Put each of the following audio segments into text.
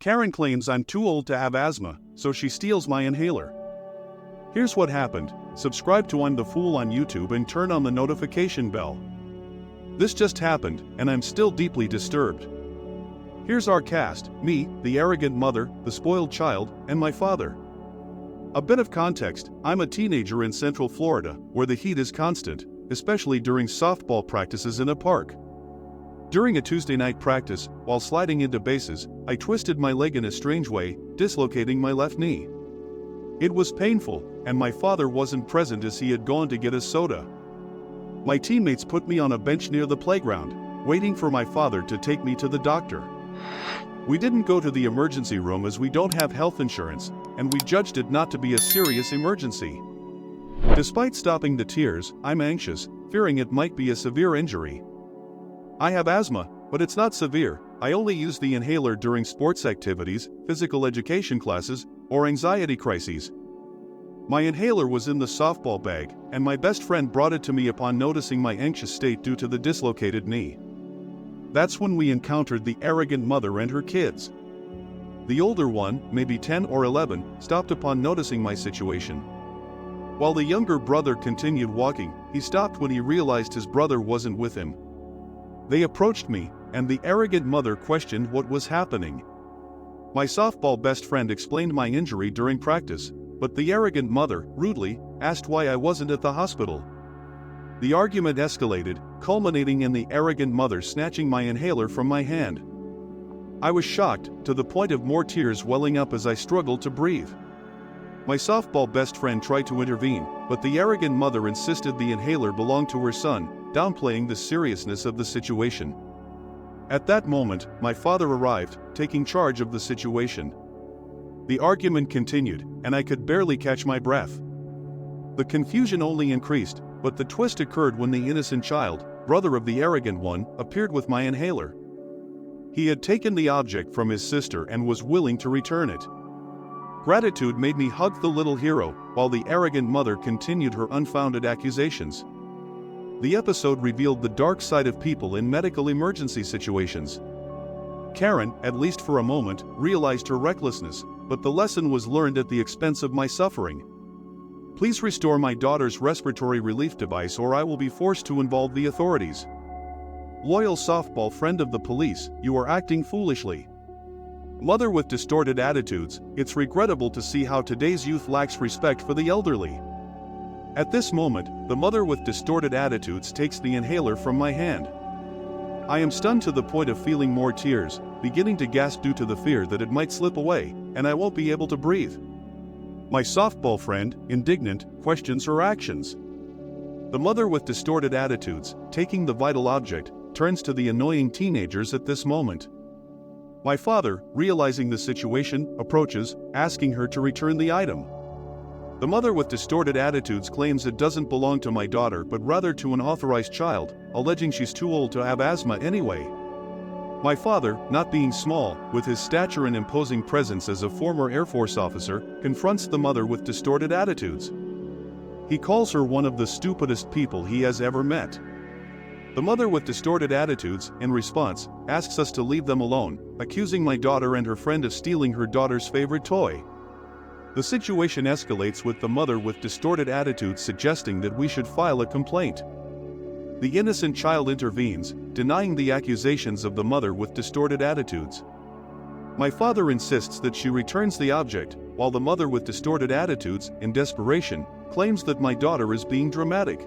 Karen claims I'm too old to have asthma, so she steals my inhaler. Here's what happened. Subscribe to I'm the Fool on YouTube and turn on the notification bell. This just happened, and I'm still deeply disturbed. Here's our cast: me, the arrogant mother, the spoiled child, and my father. A bit of context: I'm a teenager in Central Florida, where the heat is constant, especially during softball practices in a park. During a Tuesday night practice, while sliding into bases, I twisted my leg in a strange way, dislocating my left knee. It was painful, and my father wasn't present as he had gone to get a soda. My teammates put me on a bench near the playground, waiting for my father to take me to the doctor. We didn't go to the emergency room as we don't have health insurance, and we judged it not to be a serious emergency. Despite stopping the tears, I'm anxious, fearing it might be a severe injury. I have asthma, but it's not severe. I only use the inhaler during sports activities, physical education classes, or anxiety crises. My inhaler was in the softball bag, and my best friend brought it to me upon noticing my anxious state due to the dislocated knee. That's when we encountered the arrogant mother and her kids. The older one, maybe 10 or 11, stopped upon noticing my situation. While the younger brother continued walking, he stopped when he realized his brother wasn't with him. They approached me, and the arrogant mother questioned what was happening. My softball best friend explained my injury during practice, but the arrogant mother, rudely, asked why I wasn't at the hospital. The argument escalated, culminating in the arrogant mother snatching my inhaler from my hand. I was shocked, to the point of more tears welling up as I struggled to breathe. My softball best friend tried to intervene, but the arrogant mother insisted the inhaler belonged to her son, downplaying the seriousness of the situation. At that moment, my father arrived, taking charge of the situation. The argument continued, and I could barely catch my breath. The confusion only increased, but the twist occurred when the innocent child, brother of the arrogant one, appeared with my inhaler. He had taken the object from his sister and was willing to return it. Gratitude made me hug the little hero, while the arrogant mother continued her unfounded accusations. The episode revealed the dark side of people in medical emergency situations. Karen, at least for a moment, realized her recklessness, but the lesson was learned at the expense of my suffering. Please restore my daughter's respiratory relief device or I will be forced to involve the authorities. Loyal softball friend of the police, you are acting foolishly. Mother with distorted attitudes, it's regrettable to see how today's youth lacks respect for the elderly. At this moment, the mother with distorted attitudes takes the inhaler from my hand. I am stunned to the point of feeling more tears, beginning to gasp due to the fear that it might slip away, and I won't be able to breathe. My softball friend, indignant, questions her actions. The mother with distorted attitudes, taking the vital object, turns to the annoying teenagers at this moment. My father, realizing the situation, approaches, asking her to return the item. The mother with distorted attitudes claims it doesn't belong to my daughter but rather to an authorized child, alleging she's too old to have asthma anyway. My father, not being small, with his stature and imposing presence as a former Air Force officer, confronts the mother with distorted attitudes. He calls her one of the stupidest people he has ever met. The mother with distorted attitudes, in response, asks us to leave them alone, accusing my daughter and her friend of stealing her daughter's favorite toy. The situation escalates with the mother with distorted attitudes suggesting that we should file a complaint. The innocent child intervenes, denying the accusations of the mother with distorted attitudes. My father insists that she returns the object, while the mother with distorted attitudes, in desperation, claims that my daughter is being dramatic.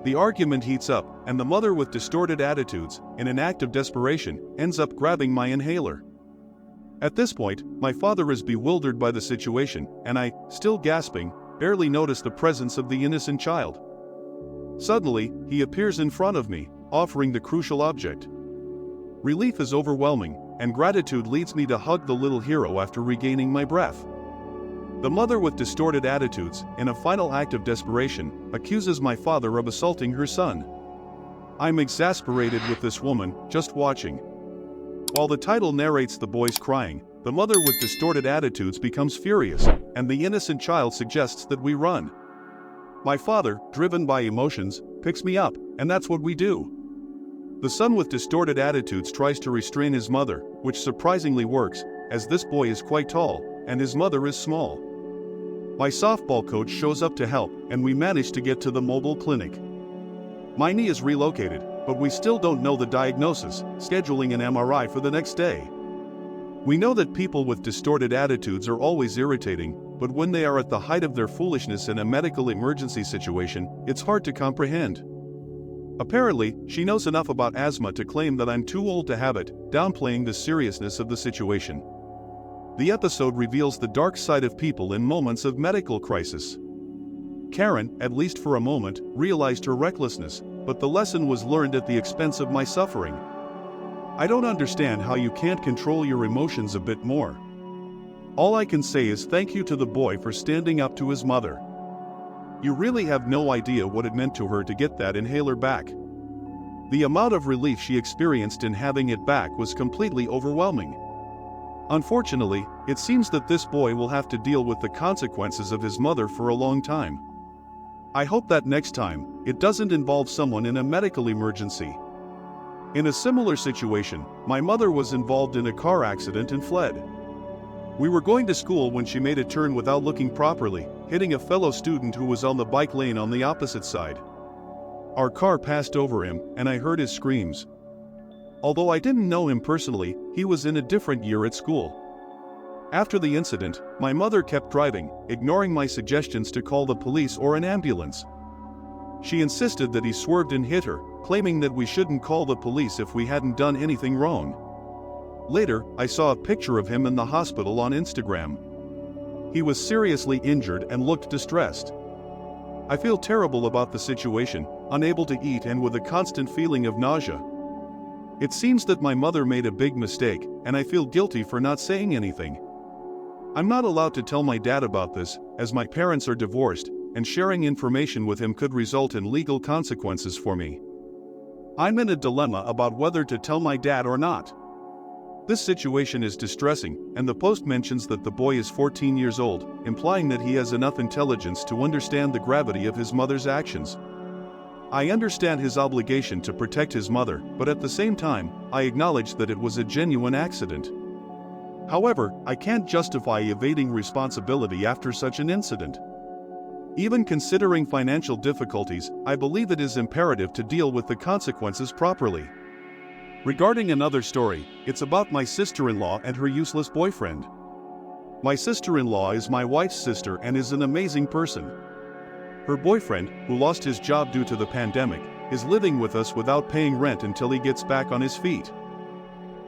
The argument heats up, and the mother with distorted attitudes, in an act of desperation, ends up grabbing my inhaler. At this point, my father is bewildered by the situation, and I, still gasping, barely notice the presence of the innocent child. Suddenly, he appears in front of me, offering the crucial object. Relief is overwhelming, and gratitude leads me to hug the little hero after regaining my breath. The mother with distorted attitudes, in a final act of desperation, accuses my father of assaulting her son. I'm exasperated with this woman, just watching. While the title narrates the boys crying, the mother with distorted attitudes becomes furious, and the innocent child suggests that we run. My father, driven by emotions, picks me up, and that's what we do. The son with distorted attitudes tries to restrain his mother, which surprisingly works, as this boy is quite tall, and his mother is small. My softball coach shows up to help, and we manage to get to the mobile clinic. My knee is relocated, but we still don't know the diagnosis, scheduling an MRI for the next day. We know that people with distorted attitudes are always irritating, but when they are at the height of their foolishness in a medical emergency situation, it's hard to comprehend. Apparently, she knows enough about asthma to claim that I'm too old to have it, downplaying the seriousness of the situation. The episode reveals the dark side of people in moments of medical crisis. Karen, at least for a moment, realized her recklessness, but the lesson was learned at the expense of my suffering. I don't understand how you can't control your emotions a bit more. All I can say is thank you to the boy for standing up to his mother. You really have no idea what it meant to her to get that inhaler back. The amount of relief she experienced in having it back was completely overwhelming. Unfortunately, it seems that this boy will have to deal with the consequences of his mother for a long time. I hope that next time, it doesn't involve someone in a medical emergency. In a similar situation, my mother was involved in a car accident and fled. We were going to school when she made a turn without looking properly, hitting a fellow student who was on the bike lane on the opposite side. Our car passed over him, and I heard his screams. Although I didn't know him personally, he was in a different year at school. After the incident, my mother kept driving, ignoring my suggestions to call the police or an ambulance. She insisted that he swerved and hit her, claiming that we shouldn't call the police if we hadn't done anything wrong. Later, I saw a picture of him in the hospital on Instagram. He was seriously injured and looked distressed. I feel terrible about the situation, unable to eat and with a constant feeling of nausea. It seems that my mother made a big mistake, and I feel guilty for not saying anything. I'm not allowed to tell my dad about this, as my parents are divorced, and sharing information with him could result in legal consequences for me. I'm in a dilemma about whether to tell my dad or not. This situation is distressing, and the post mentions that the boy is 14 years old, implying that he has enough intelligence to understand the gravity of his mother's actions. I understand his obligation to protect his mother, but at the same time, I acknowledge that it was a genuine accident. However, I can't justify evading responsibility after such an incident. Even considering financial difficulties, I believe it is imperative to deal with the consequences properly. Regarding another story, it's about my sister-in-law and her useless boyfriend. My sister-in-law is my wife's sister and is an amazing person. Her boyfriend, who lost his job due to the pandemic, is living with us without paying rent until he gets back on his feet.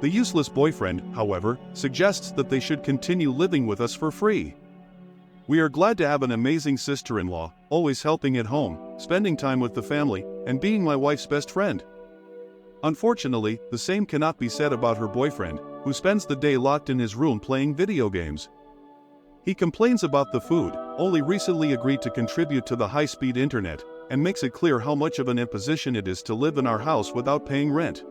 The useless boyfriend, however, suggests that they should continue living with us for free. We are glad to have an amazing sister-in-law, always helping at home, spending time with the family, and being my wife's best friend. Unfortunately, the same cannot be said about her boyfriend, who spends the day locked in his room playing video games. He complains about the food, only recently agreed to contribute to the high-speed internet, and makes it clear how much of an imposition it is to live in our house without paying rent.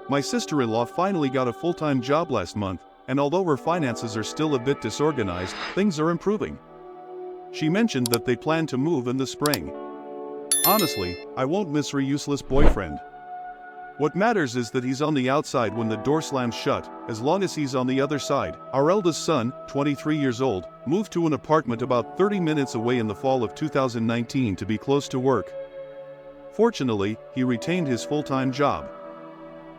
My sister-in-law finally got a full-time job last month, and although her finances are still a bit disorganized, things are improving. She mentioned that they plan to move in the spring. Honestly, I won't miss her useless boyfriend. What matters is that he's on the outside when the door slams shut, as long as he's on the other side. Our eldest son, 23 years old, moved to an apartment about 30 minutes away in the fall of 2019 to be close to work. Fortunately, he retained his full-time job.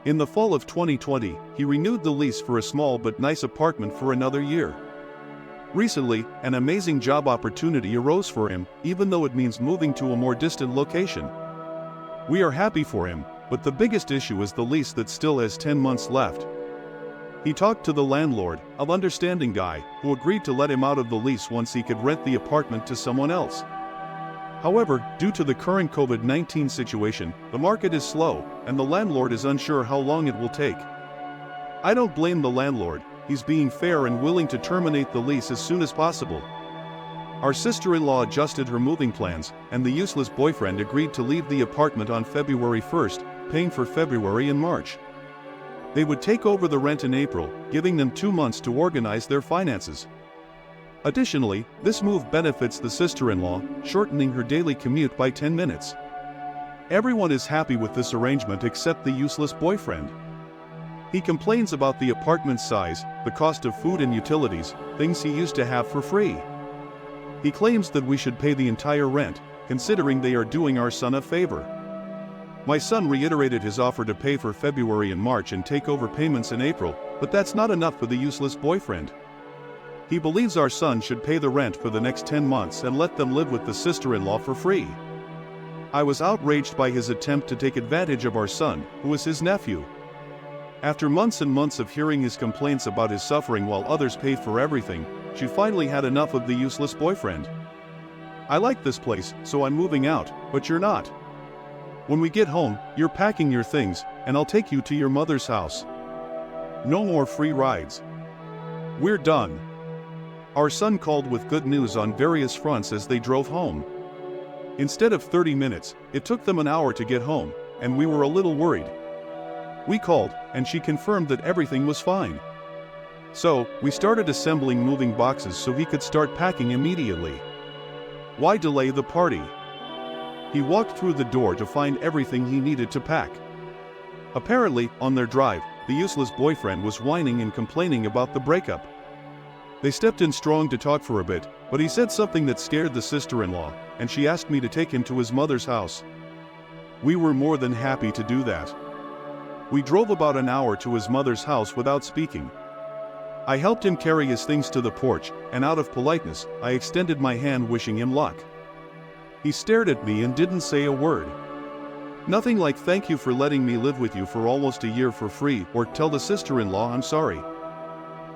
In the fall of 2020, he renewed the lease for a small but nice apartment for another year. Recently, an amazing job opportunity arose for him, even though it means moving to a more distant location. We are happy for him, but the biggest issue is the lease that still has 10 months left. He talked to the landlord, an understanding guy, who agreed to let him out of the lease once he could rent the apartment to someone else. However, due to the current COVID-19 situation, the market is slow, and the landlord is unsure how long it will take. I don't blame the landlord, he's being fair and willing to terminate the lease as soon as possible. Our sister-in-law adjusted her moving plans, and the useless boyfriend agreed to leave the apartment on February 1st, paying for February and March. They would take over the rent in April, giving them 2 months to organize their finances. Additionally, this move benefits the sister-in-law, shortening her daily commute by 10 minutes. Everyone is happy with this arrangement except the useless boyfriend. He complains about the apartment size, the cost of food and utilities, things he used to have for free. He claims that we should pay the entire rent, considering they are doing our son a favor. My son reiterated his offer to pay for February and March and take over payments in April, but that's not enough for the useless boyfriend. He believes our son should pay the rent for the next 10 months and let them live with the sister-in-law for free. I was outraged by his attempt to take advantage of our son, who is his nephew. After months and months of hearing his complaints about his suffering while others paid for everything, she finally had enough of the useless boyfriend. I like this place, so I'm moving out, but you're not. When we get home, you're packing your things, and I'll take you to your mother's house. No more free rides. We're done. Our son called with good news on various fronts as they drove home. Instead of 30 minutes, it took them an hour to get home, and we were a little worried. We called, and she confirmed that everything was fine. So, we started assembling moving boxes so he could start packing immediately. Why delay the party? He walked through the door to find everything he needed to pack. Apparently, on their drive, the useless boyfriend was whining and complaining about the breakup. They stepped in strong to talk for a bit, but he said something that scared the sister-in-law, and she asked me to take him to his mother's house. We were more than happy to do that. We drove about an hour to his mother's house without speaking. I helped him carry his things to the porch, and out of politeness, I extended my hand wishing him luck. He stared at me and didn't say a word. Nothing like "thank you for letting me live with you for almost a year for free" or "tell the sister-in-law I'm sorry."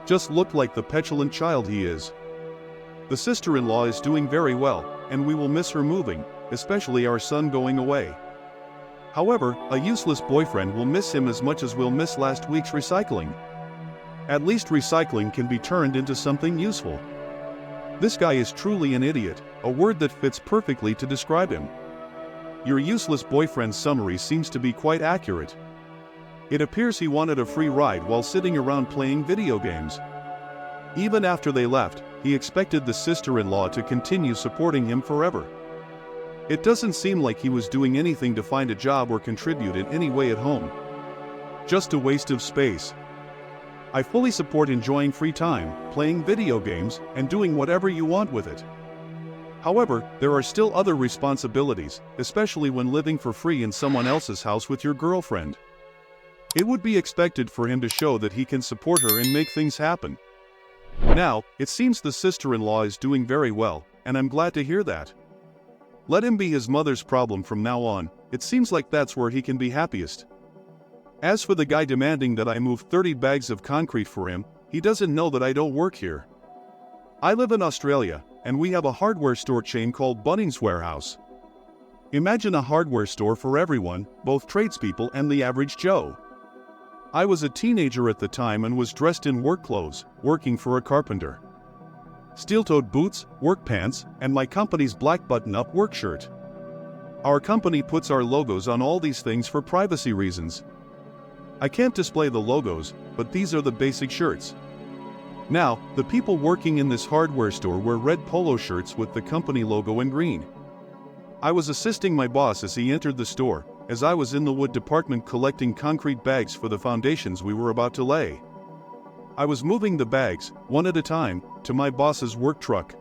Just looked like the petulant child he is. The sister-in-law is doing very well, and we will miss her moving, especially our son going away. However, a useless boyfriend will miss him as much as we'll miss last week's recycling. At least recycling can be turned into something useful. This guy is truly an idiot, a word that fits perfectly to describe him. Your useless boyfriend's summary seems to be quite accurate. It appears he wanted a free ride while sitting around playing video games. Even after they left, he expected the sister-in-law to continue supporting him forever. It doesn't seem like he was doing anything to find a job or contribute in any way at home. Just a waste of space. I fully support enjoying free time, playing video games, and doing whatever you want with it. However, there are still other responsibilities, especially when living for free in someone else's house with your girlfriend. It would be expected for him to show that he can support her and make things happen. Now, it seems the sister-in-law is doing very well, and I'm glad to hear that. Let him be his mother's problem from now on. It seems like that's where he can be happiest. As for the guy demanding that I move 30 bags of concrete for him, he doesn't know that I don't work here. I live in Australia, and we have a hardware store chain called Bunnings Warehouse. Imagine a hardware store for everyone, both tradespeople and the average Joe. I was a teenager at the time and was dressed in work clothes, working for a carpenter. Steel-toed boots, work pants, and my company's black button-up work shirt. Our company puts our logos on all these things for privacy reasons. I can't display the logos, but these are the basic shirts. Now, the people working in this hardware store wear red polo shirts with the company logo in green. I was assisting my boss as he entered the store, as I was in the wood department collecting concrete bags for the foundations we were about to lay. I was moving the bags, one at a time, to my boss's work truck.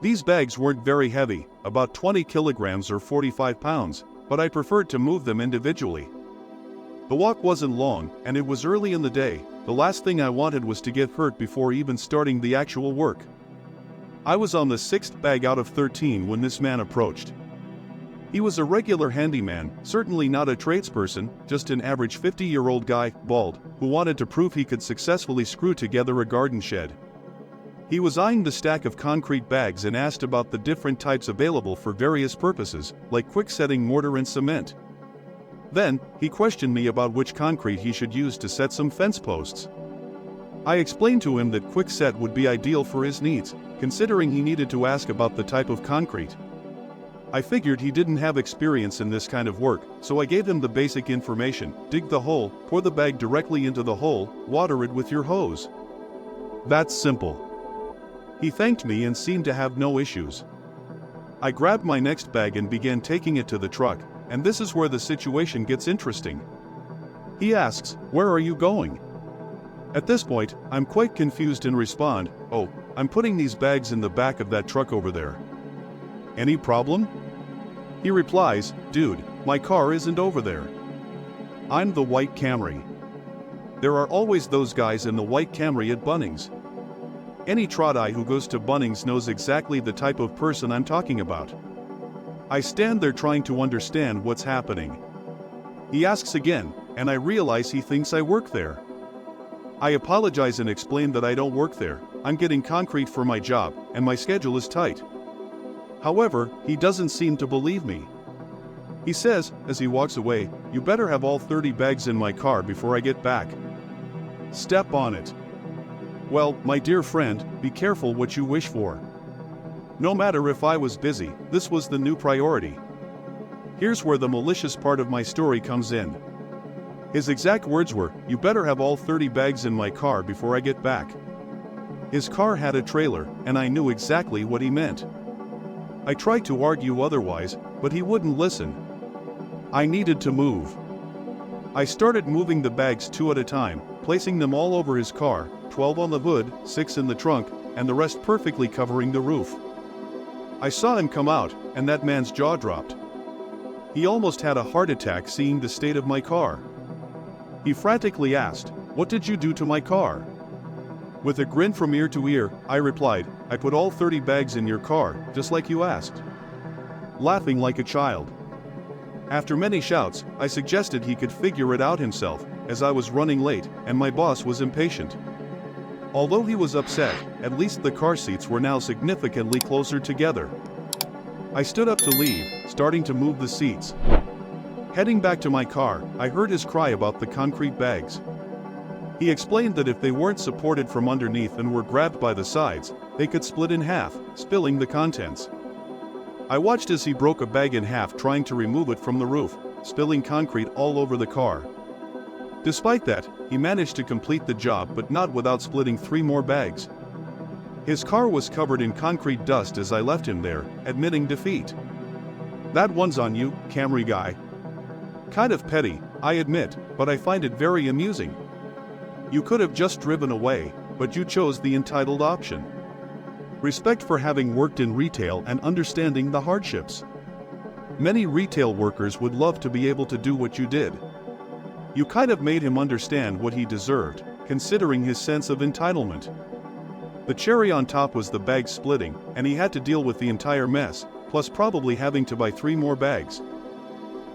These bags weren't very heavy, about 20 kilograms or 45 pounds, but I preferred to move them individually. The walk wasn't long, and it was early in the day. The last thing I wanted was to get hurt before even starting the actual work. I was on the 6th bag out of 13 when this man approached. He was a regular handyman, certainly not a tradesperson, just an average 50-year-old guy, bald, who wanted to prove he could successfully screw together a garden shed. He was eyeing the stack of concrete bags and asked about the different types available for various purposes, like quick-setting mortar and cement. Then, he questioned me about which concrete he should use to set some fence posts. I explained to him that quick-set would be ideal for his needs, considering he needed to ask about the type of concrete. I figured he didn't have experience in this kind of work, so I gave him the basic information: dig the hole, pour the bag directly into the hole, water it with your hose. That's simple. He thanked me and seemed to have no issues. I grabbed my next bag and began taking it to the truck, and this is where the situation gets interesting. He asks, "Where are you going?" At this point, I'm quite confused and respond, "Oh, I'm putting these bags in the back of that truck over there." "Any problem?" He replies, "Dude, my car isn't over there. I'm the white Camry." There are always those guys in the white Camry at Bunnings. Any trot-eye who goes to Bunnings knows exactly the type of person I'm talking about. I stand there trying to understand what's happening. He asks again, and I realize he thinks I work there. I apologize and explain that I don't work there. I'm getting concrete for my job, and my schedule is tight. However, he doesn't seem to believe me. He says, as he walks away, "You better have all 30 bags in my car before I get back. Step on it." Well, my dear friend, be careful what you wish for. No matter if I was busy, this was the new priority. Here's where the malicious part of my story comes in. His exact words were, "You better have all 30 bags in my car before I get back." His car had a trailer, and I knew exactly what he meant. I tried to argue otherwise, but he wouldn't listen. I needed to move. I started moving the bags 2 at a time, placing them all over his car, 12 on the hood, 6 in the trunk, and the rest perfectly covering the roof. I saw him come out, and that man's jaw dropped. He almost had a heart attack seeing the state of my car. He frantically asked, "What did you do to my car?" With a grin from ear to ear, I replied, "I put all 30 bags in your car, just like you asked." Laughing like a child. After many shouts, I suggested he could figure it out himself, as I was running late, and my boss was impatient. Although he was upset, at least the car seats were now significantly closer together. I stood up to leave, starting to move the seats. Heading back to my car, I heard his cry about the concrete bags. He explained that if they weren't supported from underneath and were grabbed by the sides, they could split in half, spilling the contents. I watched as he broke a bag in half trying to remove it from the roof, spilling concrete all over the car. Despite that, he managed to complete the job but not without splitting 3 more bags. His car was covered in concrete dust as I left him there, admitting defeat. "That one's on you, Camry guy." Kind of petty, I admit, but I find it very amusing. You could have just driven away, but you chose the entitled option. Respect for having worked in retail and understanding the hardships. Many retail workers would love to be able to do what you did. You kind of made him understand what he deserved, considering his sense of entitlement. The cherry on top was the bag splitting, and he had to deal with the entire mess, plus probably having to buy 3 more bags.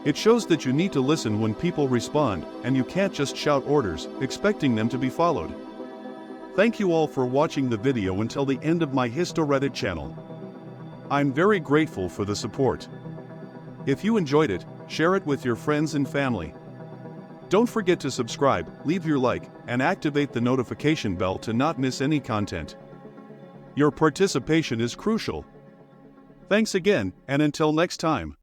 It shows that you need to listen when people respond, and you can't just shout orders, expecting them to be followed. Thank you all for watching the video until the end of my HistoReddit channel. I'm very grateful for the support. If you enjoyed it, share it with your friends and family. Don't forget to subscribe, leave your like, and activate the notification bell to not miss any content. Your participation is crucial. Thanks again, and until next time.